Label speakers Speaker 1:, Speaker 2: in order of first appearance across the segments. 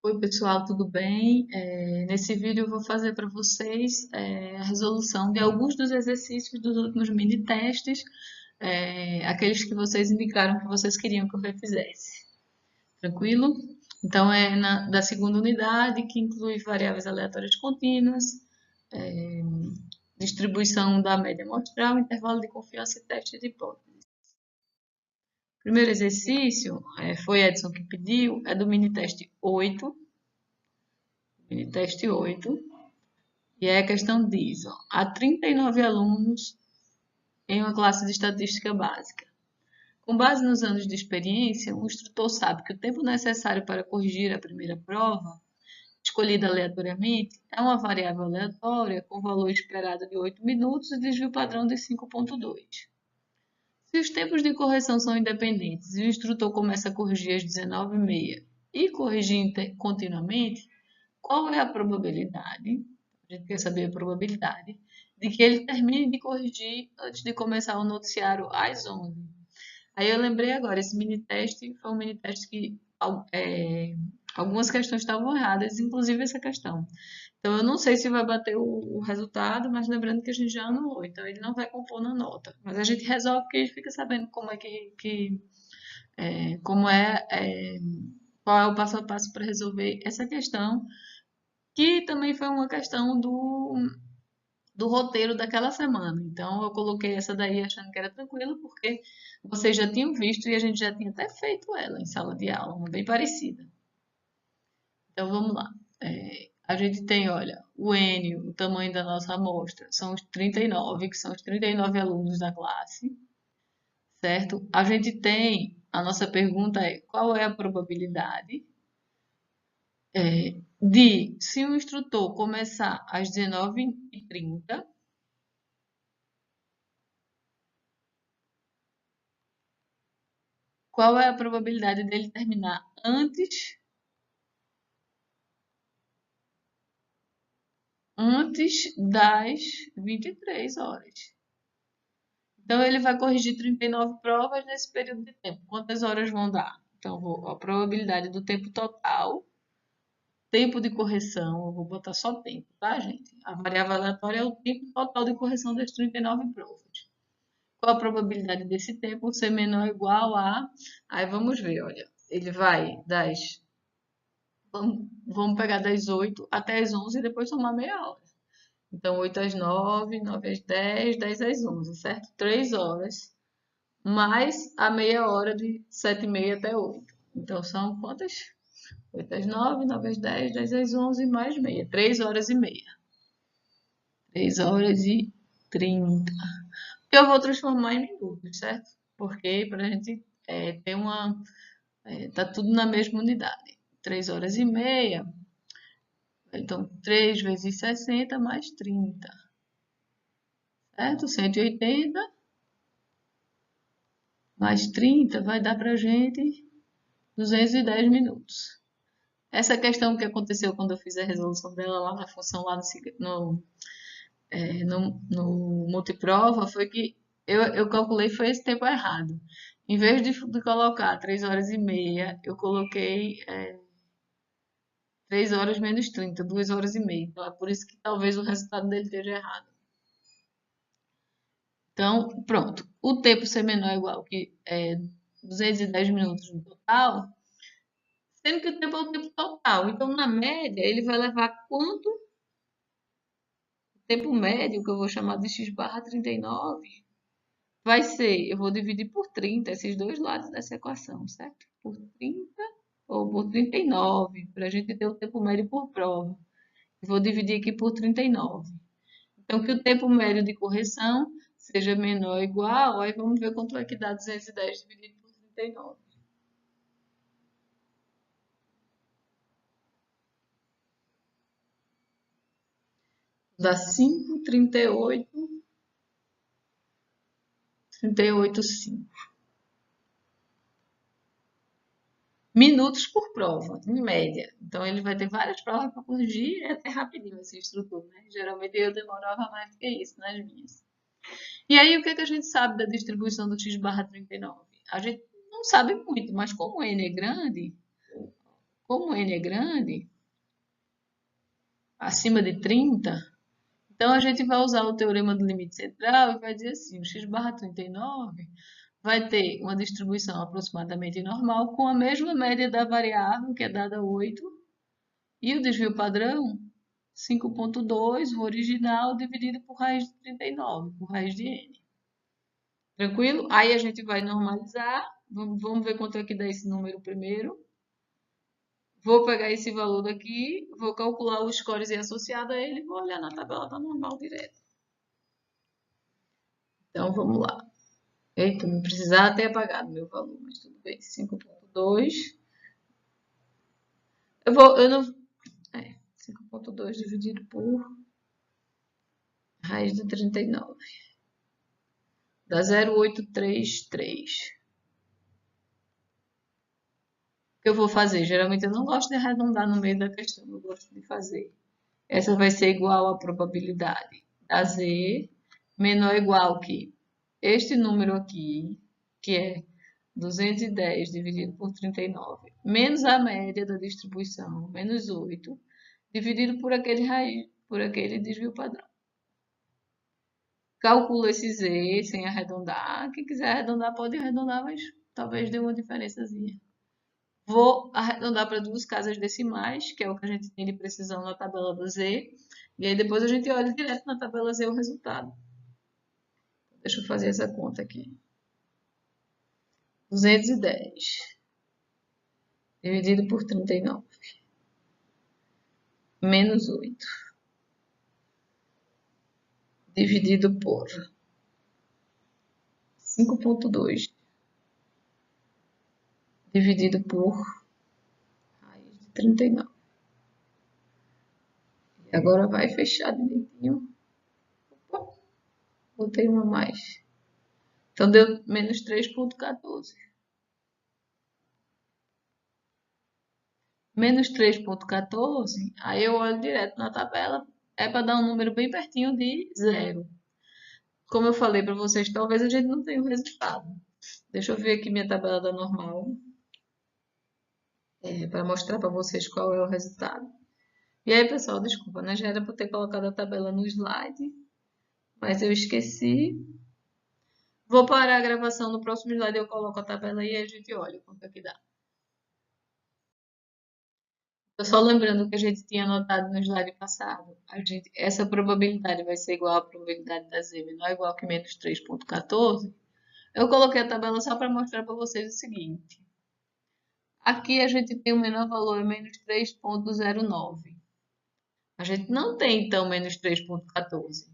Speaker 1: Oi, pessoal, tudo bem? Nesse vídeo eu vou fazer para vocês a resolução de alguns dos exercícios dos últimos mini testes, aqueles que vocês indicaram que vocês queriam que eu refizesse. Tranquilo? Então, da segunda unidade, que inclui variáveis aleatórias contínuas, é, distribuição da média amostral, intervalo de confiança e teste de hipótese. Primeiro exercício, foi Edson que pediu, é do mini teste 8. Mini teste 8. E aí a questão diz, ó, há 39 alunos em uma classe de estatística básica. Com base nos anos de experiência, o instrutor sabe que o tempo necessário para corrigir a primeira prova, escolhida aleatoriamente, é uma variável aleatória com valor esperado de 8 minutos e desvio padrão de 5,2. Se os tempos de correção são independentes e o instrutor começa a corrigir às 19h30 e corrigir continuamente, qual é a probabilidade? A gente quer saber a probabilidade de que ele termine de corrigir antes de começar o noticiário às 11. Aí eu lembrei agora, esse mini teste foi um mini teste que algumas questões estavam erradas, inclusive essa questão. Então eu não sei se vai bater o resultado, mas lembrando que a gente já anulou, então ele não vai compor na nota. Mas a gente resolve porque a gente fica sabendo como é como qual é o passo a passo para resolver essa questão, que também foi uma questão do roteiro daquela semana. Então, eu coloquei essa daí achando que era tranquilo, porque vocês já tinham visto e a gente já tinha até feito ela em sala de aula, uma bem parecida. Então, vamos lá. A gente tem, olha, o N, o tamanho da nossa amostra, são os 39, que são os 39 alunos da classe, certo? A gente tem, a nossa pergunta é, qual é a probabilidade de, se o instrutor começar às 19h30, qual é a probabilidade dele terminar antes das 23 horas? Então, ele vai corrigir 39 provas nesse período de tempo. Quantas horas vão dar? Então, a probabilidade do tempo total, tempo de correção, eu vou botar só tempo, tá, gente? A variável aleatória é o tempo total de correção das 39 provas. Qual a probabilidade desse tempo ser menor ou igual a... Aí vamos ver, olha. Ele vai das... Vamos pegar das 8 até as 11 e depois somar meia hora. Então, 8 às 9, 9 às 10, 10 às 11, certo? 3 horas, mais a meia hora de 7h30 até 8. Então, são quantas? 8 às 9, 9 às 10, 10 às 11, mais meia. 3 horas e meia. 3 horas e 30. Eu vou transformar em minutos, certo? Porque para a gente ter uma... tá tudo na mesma unidade. 3 horas e meia. Então, 3 vezes 60 mais 30. Certo? 180 mais 30 vai dar para a gente 210 minutos. Essa questão que aconteceu quando eu fiz a resolução dela lá na função, lá no multiprova, foi que eu calculei foi esse tempo errado. Em vez de colocar 3 horas e meia, eu coloquei 3 horas menos 30, 2 horas e meia. Então é por isso que talvez o resultado dele esteja errado. Então, pronto. O tempo ser menor ou igual que 210 minutos no total, sendo que o tempo é o tempo total. Então, na média, ele vai levar quanto? O tempo médio, que eu vou chamar de x barra 39, vai ser, eu vou dividir por 30 esses dois lados dessa equação, certo? Por 30 ou por 39, para a gente ter o tempo médio por prova. Eu vou dividir aqui por 39. Então, que o tempo médio de correção seja menor ou igual, aí vamos ver quanto é que dá 210 dividido por 39. Dá 5,38, 38,5 minutos por prova, em média. Então, ele vai ter várias provas para corrigir e é até rapidinho esse instrutor, né? Geralmente eu demorava mais do que isso nas minhas. E aí, o que, é que a gente sabe da distribuição do x barra 39? A gente não sabe muito, mas como o n é grande, como N é grande, acima de 30, então a gente vai usar o teorema do limite central e vai dizer assim, o x barra 39 vai ter uma distribuição aproximadamente normal com a mesma média da variável, que é dada 8, e o desvio padrão, 5,2, o original, dividido por raiz de 39, por raiz de n. Tranquilo? Aí a gente vai normalizar. Vamos ver quanto é que dá esse número primeiro. Vou pegar esse valor daqui, vou calcular os scores e associado a ele, vou olhar na tabela da normal direto. Então, vamos lá. Eita, não precisava ter apagado meu valor, mas tudo bem. 5,2. Eu não... 5,2 dividido por raiz de 39. Dá 0,833. O que eu vou fazer? Geralmente eu não gosto de arredondar no meio da questão, eu gosto de fazer. Essa vai ser igual à probabilidade da Z menor ou igual que este número aqui, que é 210 dividido por 39, menos a média da distribuição, menos 8, dividido por aquele desvio padrão. Calculo esse Z sem arredondar. Quem quiser arredondar pode arredondar, mas talvez dê uma diferençazinha. Vou arredondar para duas casas decimais, que é o que a gente tem de precisão na tabela do Z. E aí depois a gente olha direto na tabela Z o resultado. Deixa eu fazer essa conta aqui. 210 dividido por 39 menos 8 dividido por 5,2 dividido por raiz de 39. E agora vai fechar direitinho. Opa, botei uma mais. Então deu menos 3,14. Menos 3,14, aí eu olho direto na tabela, é para dar um número bem pertinho de zero. Como eu falei para vocês, talvez a gente não tenha o resultado. Deixa eu ver aqui minha tabela da normal, para mostrar para vocês qual é o resultado. E aí, pessoal, desculpa, né? Já era para ter colocado a tabela no slide, mas eu esqueci. Vou parar a gravação, no próximo slide eu coloco a tabela e a gente olha quanto é que dá. Só lembrando que a gente tinha anotado no slide passado, essa probabilidade vai ser igual à probabilidade da Z menor ou igual que menos 3,14. Eu coloquei a tabela só para mostrar para vocês o seguinte. Aqui a gente tem o menor valor, menos 3,09. A gente não tem, então, menos 3,14.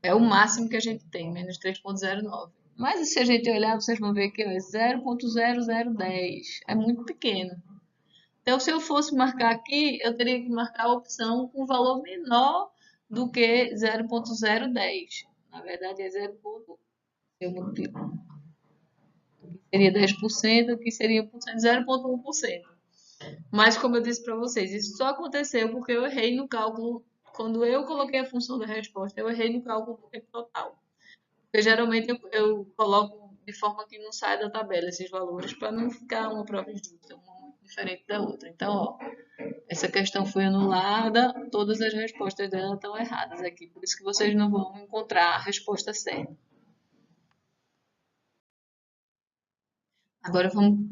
Speaker 1: É o máximo que a gente tem, menos 3,09. Mas se a gente olhar, vocês vão ver que é 0,0010. É muito pequeno. Então, se eu fosse marcar aqui, eu teria que marcar a opção com valor menor do que 0,010. Na verdade, é 0. Eu multiplico. Seria 10%, que seria 0,1%. Mas, como eu disse para vocês, isso só aconteceu porque eu errei no cálculo. Quando eu coloquei a função da resposta, eu errei no cálculo do tempo total. Porque geralmente eu coloco de forma que não saia da tabela esses valores, para não ficar uma prova injusta, uma muito diferente da outra. Então, ó, essa questão foi anulada, todas as respostas dela estão erradas aqui, por isso que vocês não vão encontrar a resposta certa. Agora vamos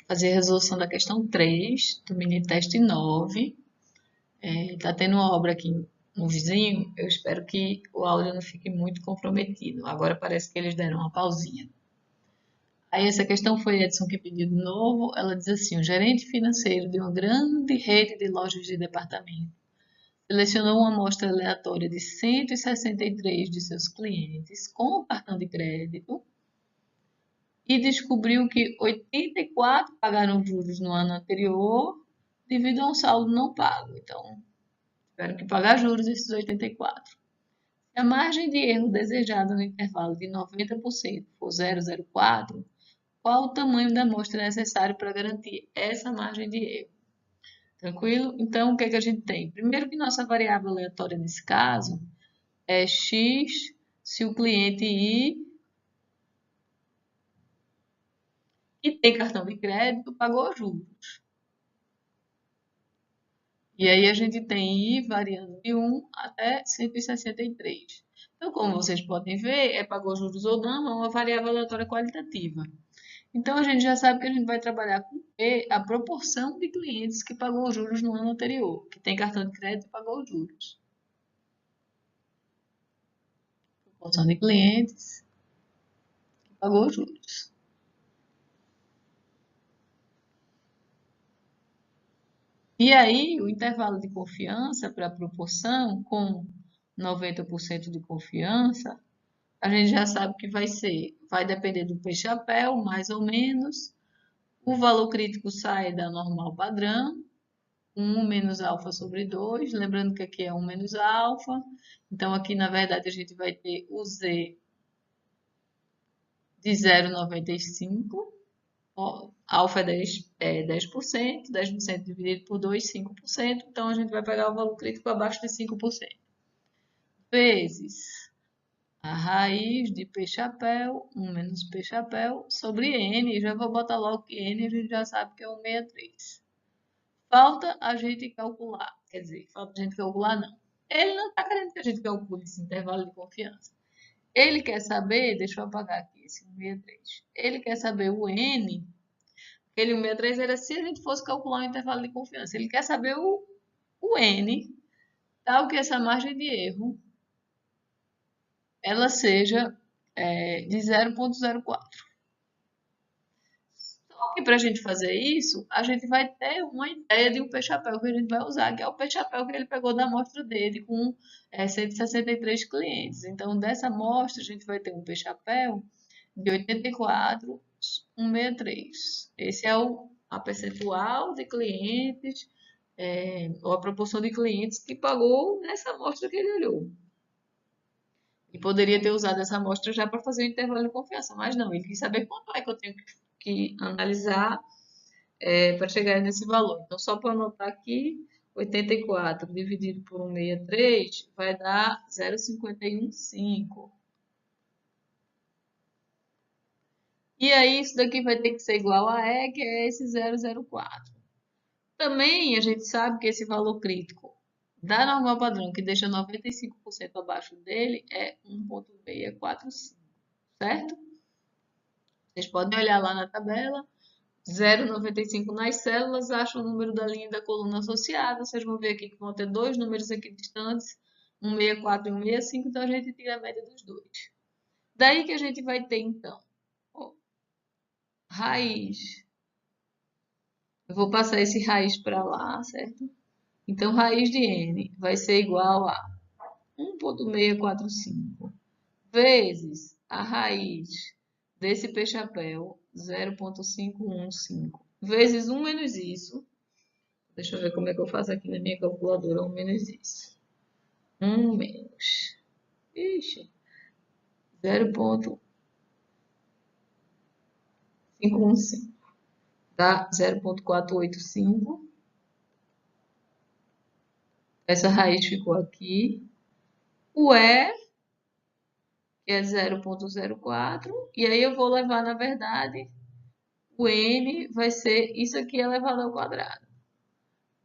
Speaker 1: fazer a resolução da questão 3, do mini teste 9. Está tendo uma obra aqui no vizinho, eu espero que o áudio não fique muito comprometido. Agora parece que eles deram uma pausinha. Aí essa questão foi Edson que pediu de novo. Ela diz assim: o gerente financeiro de uma grande rede de lojas de departamento selecionou uma amostra aleatória de 163 de seus clientes com o cartão de crédito e descobriu que 84 pagaram juros no ano anterior devido a um saldo não pago. Então, tiveram que pagar juros esses 84. Se a margem de erro desejada no intervalo de 90% for 0,04, qual o tamanho da amostra necessário para garantir essa margem de erro? Tranquilo? Então, o que é que a gente tem? Primeiro que nossa variável aleatória nesse caso é x se o cliente I E tem cartão de crédito, pagou juros. E aí a gente tem I variando de 1 até 163. Então, como vocês podem ver, pagou juros ou não, é uma variável aleatória qualitativa. Então, a gente já sabe que a gente vai trabalhar com P, a proporção de clientes que pagou juros no ano anterior, que tem cartão de crédito e pagou juros. Proporção de clientes que pagou juros. E aí, o intervalo de confiança para a proporção, com 90% de confiança, a gente já sabe que vai depender do P-chapéu, mais ou menos. O valor crítico sai da normal padrão, 1 menos alfa sobre 2, lembrando que aqui é 1 menos alfa. Então, aqui, na verdade, a gente vai ter o Z de 0,95. Alfa é 10%, 10% dividido por 2, 5%. Então, a gente vai pegar o valor crítico abaixo de 5%. Vezes a raiz de P-chapéu, 1 menos P-chapéu, sobre N. Já vou botar logo que N a gente já sabe que é 163. Falta a gente calcular. Quer dizer, falta a gente calcular não. Ele não está querendo que a gente calcule esse intervalo de confiança. Ele quer saber, deixa eu apagar aqui esse 163. Ele quer saber o N. Aquele 163 era se a gente fosse calcular o intervalo de confiança. Ele quer saber o N, tal que essa margem de erro ela seja de 0,04. Só que para a gente fazer isso, a gente vai ter uma ideia de um peixe-chapéu que a gente vai usar, que é o peixe-chapéu que ele pegou da amostra dele com 163 clientes. Então, dessa amostra, a gente vai ter um peixe-chapéu de 84,163. Esse é a percentual de clientes, ou a proporção de clientes que pagou nessa amostra que ele olhou. E poderia ter usado essa amostra já para fazer o intervalo de confiança, mas não, ele quis saber quanto é que eu tenho que analisar para chegar nesse valor. Então, só para anotar aqui, 84 dividido por 163 vai dar 0,515. E aí, isso daqui vai ter que ser igual a E, que é esse 0,04. Também a gente sabe que esse valor crítico da normal padrão, que deixa 95% abaixo dele, é 1,645, certo? Vocês podem olhar lá na tabela, 0,95 nas células, acha o número da linha e da coluna associada. Vocês vão ver aqui que vão ter dois números aqui distantes, 164 e 165, então a gente tira a média dos dois. Daí que a gente vai ter, então, raiz. Eu vou passar esse raiz para lá, certo? Então, raiz de n vai ser igual a 1,645 vezes a raiz desse P-chapéu, 0,515, vezes 1 menos isso. Deixa eu ver como é que eu faço aqui na minha calculadora, 1 menos isso. 1 menos. Ixi. 0,515. Dá 0,485. Essa raiz ficou aqui. O E, que é 0,04. E aí eu vou levar, na verdade, o N vai ser isso aqui elevado ao quadrado.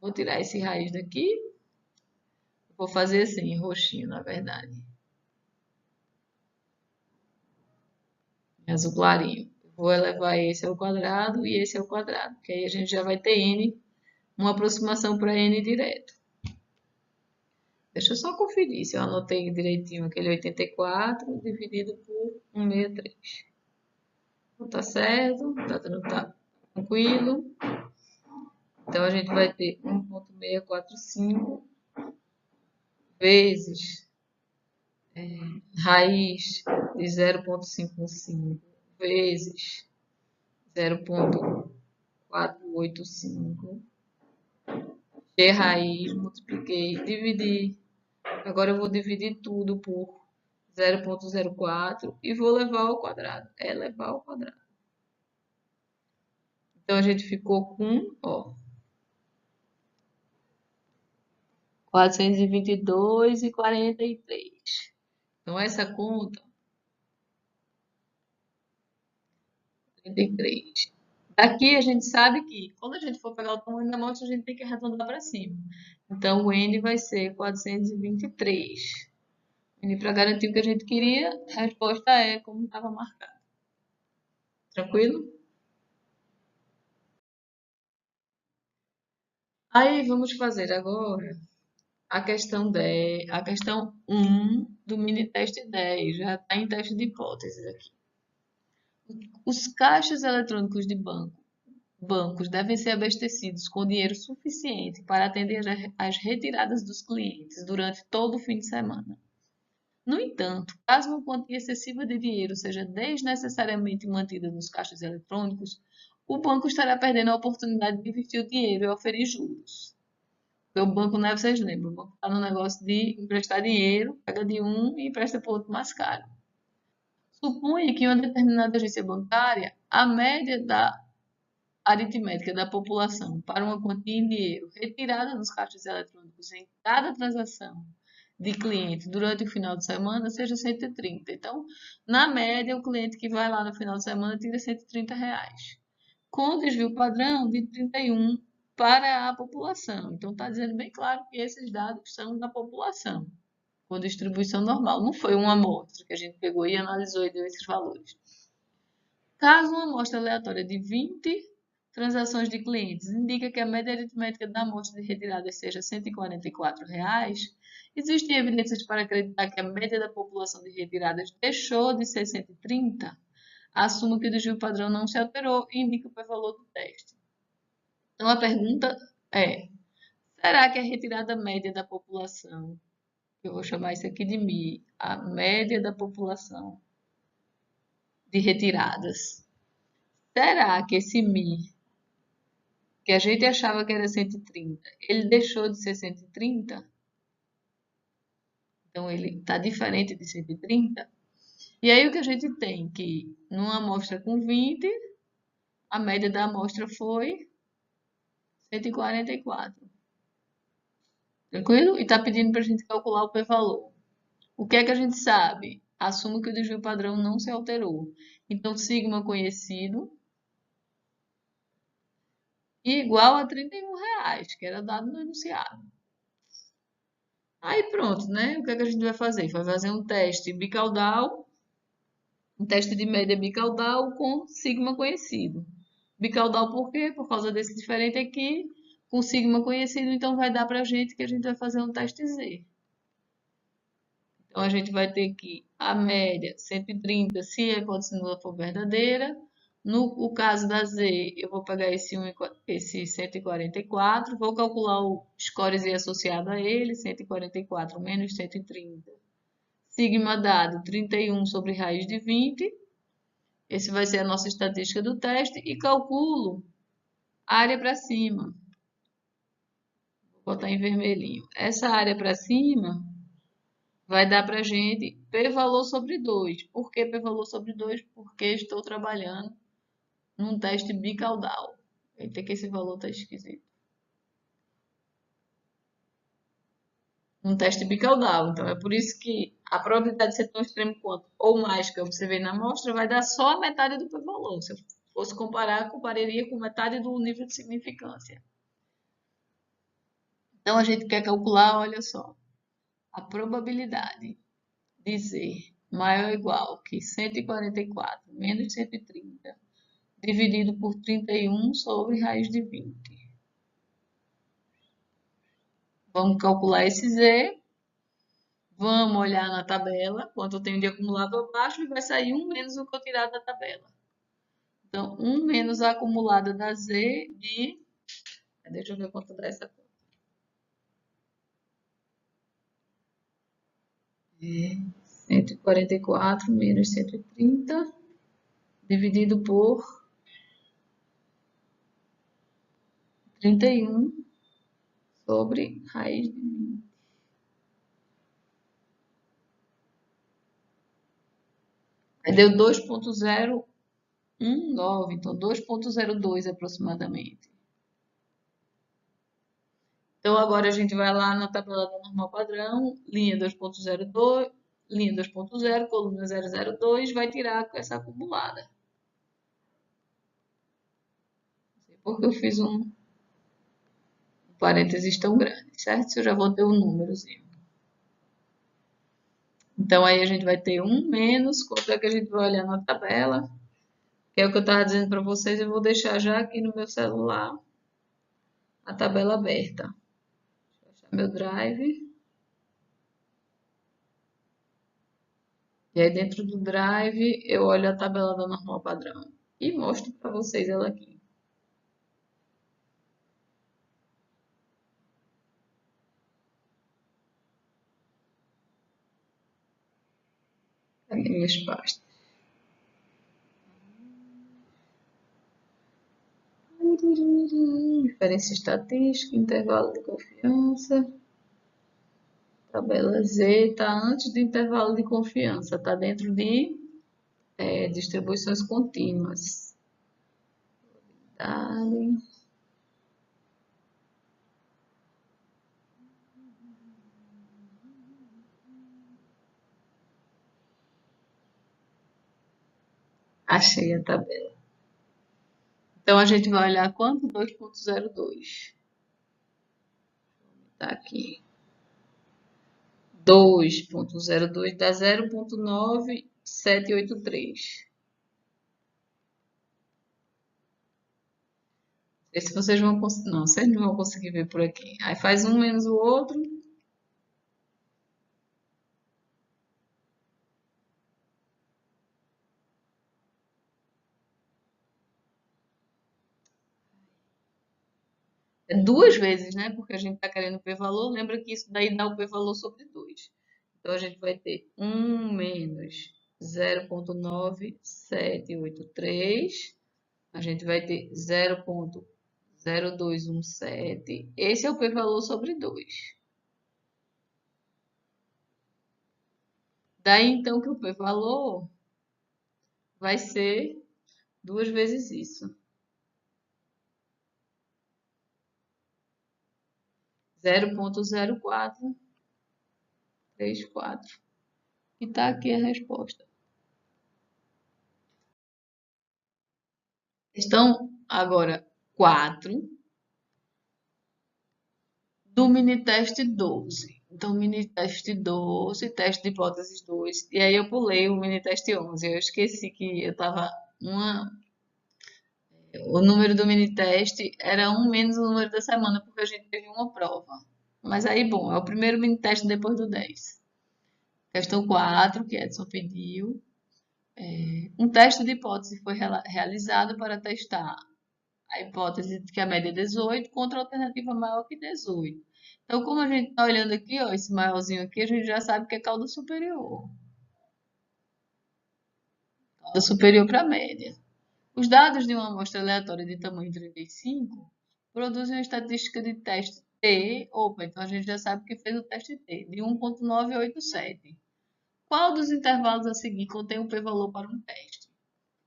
Speaker 1: Vou tirar esse raiz daqui. Vou fazer assim, roxinho, na verdade. Azul clarinho. Vou elevar esse ao quadrado e esse ao quadrado. Que aí a gente já vai ter N, uma aproximação para N direto. Deixa eu só conferir se eu anotei direitinho aquele 84 dividido por 163. Não tá certo, tá tranquilo. Então, a gente vai ter 1,645 vezes raiz de 0,515 vezes 0,485. G raiz, multipliquei, dividi. Agora eu vou dividir tudo por 0,04 e vou levar ao quadrado. Levar ao quadrado. Então, a gente ficou com, 422,43. Então, essa conta, 33. Aqui a gente sabe que quando a gente for pegar o tamanho da amostra, a gente tem que arredondar para cima. Então, o N vai ser 423. E para garantir o que a gente queria, a resposta é como estava marcado. Tranquilo? Aí vamos fazer agora a questão 1 do mini teste 10. Já está em teste de hipóteses aqui. Os caixas eletrônicos de bancos devem ser abastecidos com dinheiro suficiente para atender às retiradas dos clientes durante todo o fim de semana. No entanto, caso uma quantia excessiva de dinheiro seja desnecessariamente mantida nos caixas eletrônicos, o banco estará perdendo a oportunidade de investir o dinheiro e oferir juros. Porque o banco, não é, vocês lembram, o banco está no negócio de emprestar dinheiro, pega de um e empresta para o outro mais caro. Suponha que em uma determinada agência bancária, a média da aritmética da população para uma quantia em dinheiro retirada dos caixas eletrônicos em cada transação de cliente durante o final de semana seja 130. Então, na média, o cliente que vai lá no final de semana tira R$ 130, com desvio padrão de 31 para a população. Então, está dizendo bem claro que esses dados são da população, com distribuição normal. Não foi uma amostra que a gente pegou e analisou e deu esses valores. Caso uma amostra aleatória de 20 transações de clientes indica que a média aritmética da amostra de retirada seja R$ 144, existem evidências para acreditar que a média da população de retiradas deixou de ser 130, assumo que o desvio padrão não se alterou e indica o p-valor do teste. Então a pergunta é, será que a retirada média da população, eu vou chamar isso aqui de MI, a média da população de retiradas, será que esse MI, que a gente achava que era 130, ele deixou de ser 130? Então, ele está diferente de 130? E aí, o que a gente tem? Que numa amostra com 20, a média da amostra foi 144. Tranquilo? E está pedindo para a gente calcular o p-valor. O que é que a gente sabe? Assumo que o desvio padrão não se alterou. Então, sigma conhecido igual a R$ 31, que era dado no enunciado. Aí pronto, né? O que é que a gente vai fazer? Vai fazer um teste bicaudal, um teste de média bicaudal com sigma conhecido. Bicaudal por quê? Por causa desse diferente aqui, com sigma conhecido, então vai dar pra gente que a gente vai fazer um teste Z. Então a gente vai ter que a média 130 se a continua for verdadeira. No o caso da Z, eu vou pegar esse 144, vou calcular o score Z associado a ele, 144 menos 130. Sigma dado 31 sobre raiz de 20. Esse vai ser a nossa estatística do teste. E calculo a área para cima. Vou botar em vermelhinho. Essa área para cima vai dar para a gente p-valor sobre 2. Por que p-valor sobre 2? Porque estou trabalhando num teste bicaudal. Eita, que esse valor está esquisito. Um teste bicaudal. Então, é por isso que a probabilidade de ser tão extremo quanto ou mais que eu observei na amostra vai dar só a metade do p-valor. Se eu fosse comparar, compararia com metade do nível de significância. Então, a gente quer calcular, olha só, a probabilidade de Z maior ou igual que 144 menos 130 dividido por 31 sobre raiz de 20. Vamos calcular esse Z. Vamos olhar na tabela, quanto eu tenho de acumulado abaixo, e vai sair 1 menos o que eu tirar da tabela. Então, 1 menos a acumulada da Z de... Deixa eu ver quanto dá essa conta. 144 menos 130 dividido por 31 sobre raiz de 20. Aí deu 2.019, então 2.02 aproximadamente. Então agora a gente vai lá na tabela da normal padrão, linha 2.02, linha 2.0, coluna 002, vai tirar essa acumulada. porque eu fiz um parênteses tão grande, certo? Se eu já vou ter um númerozinho. Então, aí a gente vai ter 1 menos, quanto é que a gente vai olhar na tabela, que é o que eu estava dizendo para vocês, eu vou deixar já aqui no meu celular a tabela aberta. Vou fechar meu drive. E aí, dentro do drive, eu olho a tabela da normal padrão e mostro para vocês ela aqui. Cadê minhas pastas? Diferença estatística, intervalo de confiança. Tabela Z está antes do intervalo de confiança, está dentro de distribuições contínuas. Dale. Achei a tabela. Então, a gente vai olhar quanto? 2.02. Tá aqui. 2.02 dá 0.9783. Não sei se vocês vão conseguir. Não, vocês não vão conseguir ver por aqui. Aí faz um menos o outro. É duas vezes, né? Porque a gente está querendo o p-valor. Lembra que isso daí dá o p-valor sobre 2. Então, a gente vai ter 1 menos 0.9783. A gente vai ter 0.0217. Esse é o p-valor sobre 2. Daí, então, que o p-valor vai ser duas vezes isso. 0.0434. E está aqui a resposta. Questão agora 4 do mini teste 12. Então, mini teste 12, teste de hipóteses 2. E aí eu pulei o mini teste 11. Eu esqueci que eu estava o número do mini teste era um menos o número da semana, porque a gente teve uma prova. Mas aí, bom, é o primeiro mini teste depois do 10. Questão 4, que Edson pediu. Um teste de hipótese foi realizado para testar a hipótese de que a média é 18 contra a alternativa maior que 18. Então, como a gente está olhando aqui, ó, esse maiorzinho aqui, a gente já sabe que é cauda superior. Cauda superior para a média. Os dados de uma amostra aleatória de tamanho 35 produzem uma estatística de teste T. Opa, então a gente já sabe que fez o teste T, de 1.987. Qual dos intervalos a seguir contém o p-valor para um teste?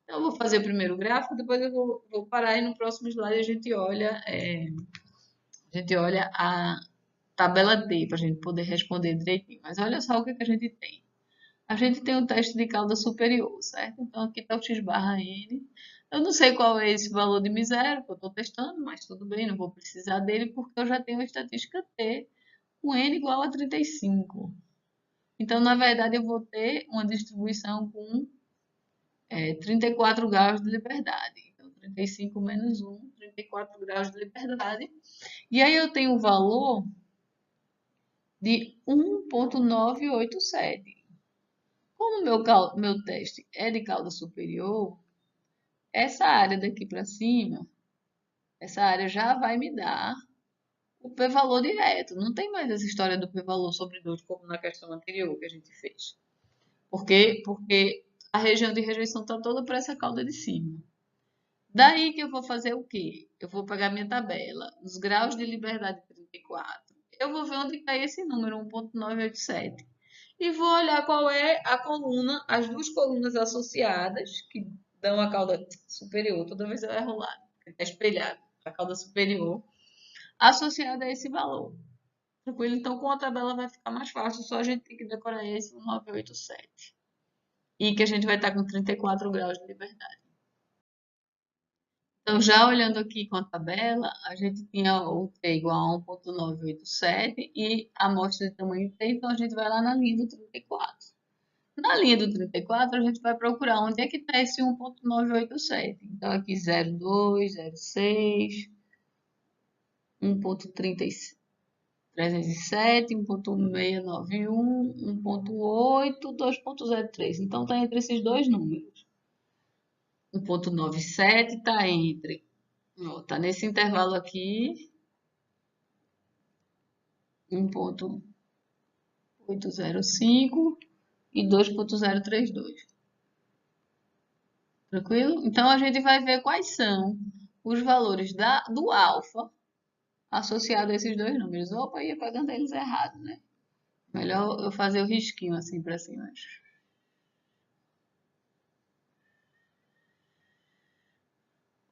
Speaker 1: Então, eu vou fazer primeiro o gráfico, depois eu vou parar e no próximo slide a gente olha a tabela D para a gente poder responder direitinho. Mas olha só o que a gente tem. A gente tem o teste de cauda superior, certo? Então, aqui está o x barra n. Eu não sei qual é esse valor de miséria que eu estou testando, mas tudo bem, não vou precisar dele porque eu já tenho a estatística T, com n igual a 35. Então, na verdade, eu vou ter uma distribuição com 34 graus de liberdade. Então, 35 menos 1, 34 graus de liberdade. E aí eu tenho o valor de 1.987. Como meu teste é de cauda superior, essa área daqui para cima, essa área já vai me dar o p-valor direto. Não tem mais essa história do p-valor sobre 2 como na questão anterior que a gente fez. Por quê? Porque a região de rejeição está toda para essa cauda de cima. Daí que eu vou fazer o quê? Eu vou pegar minha tabela, os graus de liberdade 34. Eu vou ver onde cai esse número, 1.987. E vou olhar qual é a coluna, as duas colunas associadas, que dão a cauda superior. Toda vez eu erro lá, é espelhado, a cauda superior, associada a esse valor. Tranquilo? Então, com a tabela vai ficar mais fácil, só a gente tem que decorar esse 1987. E que a gente vai estar com 34 graus de liberdade. Então, já olhando aqui com a tabela, a gente tinha o T igual a 1,987 e a amostra de tamanho T, então a gente vai lá na linha do 34. Na linha do 34, a gente vai procurar onde é que está esse 1,987. Então, aqui 0,2, 0,6, 1,307, 1,691, 1,8, 2,03. Então, está entre esses dois números. 1,97 está entre, está nesse intervalo aqui, 1,805 e 2,032. Tranquilo? Então, a gente vai ver quais são os valores do alfa associado a esses dois números. Opa, ia pegando eles errado, né? Melhor eu fazer o risquinho assim para cima.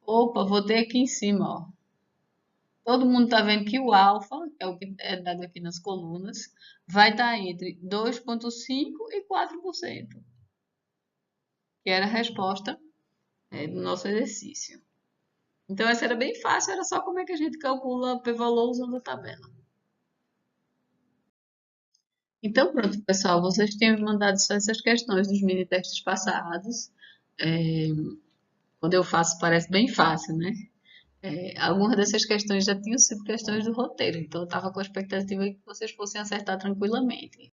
Speaker 1: Opa, vou ter aqui em cima, ó. Todo mundo está vendo que o alfa, que é o que é dado aqui nas colunas, vai estar entre 2,5% e 4%, que era a resposta do nosso exercício. Então, essa era bem fácil, era só como é que a gente calcula o p-valor usando a tabela. Então, pronto, pessoal, vocês têm me mandado só essas questões dos mini testes passados. É, quando eu faço, parece bem fácil, né? Algumas dessas questões já tinham sido questões do roteiro, então eu estava com a expectativa de que vocês fossem acertar tranquilamente.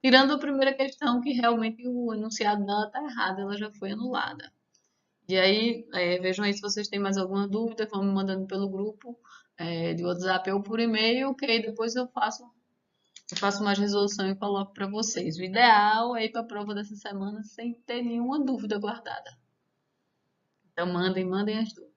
Speaker 1: Tirando a primeira questão, que realmente o enunciado dela está errado, ela já foi anulada. E aí, vejam aí se vocês têm mais alguma dúvida, vão me mandando pelo grupo de WhatsApp ou por e-mail, que aí depois eu faço mais resolução e coloco para vocês. O ideal é ir para a prova dessa semana sem ter nenhuma dúvida guardada. Então, mandem as dúvidas.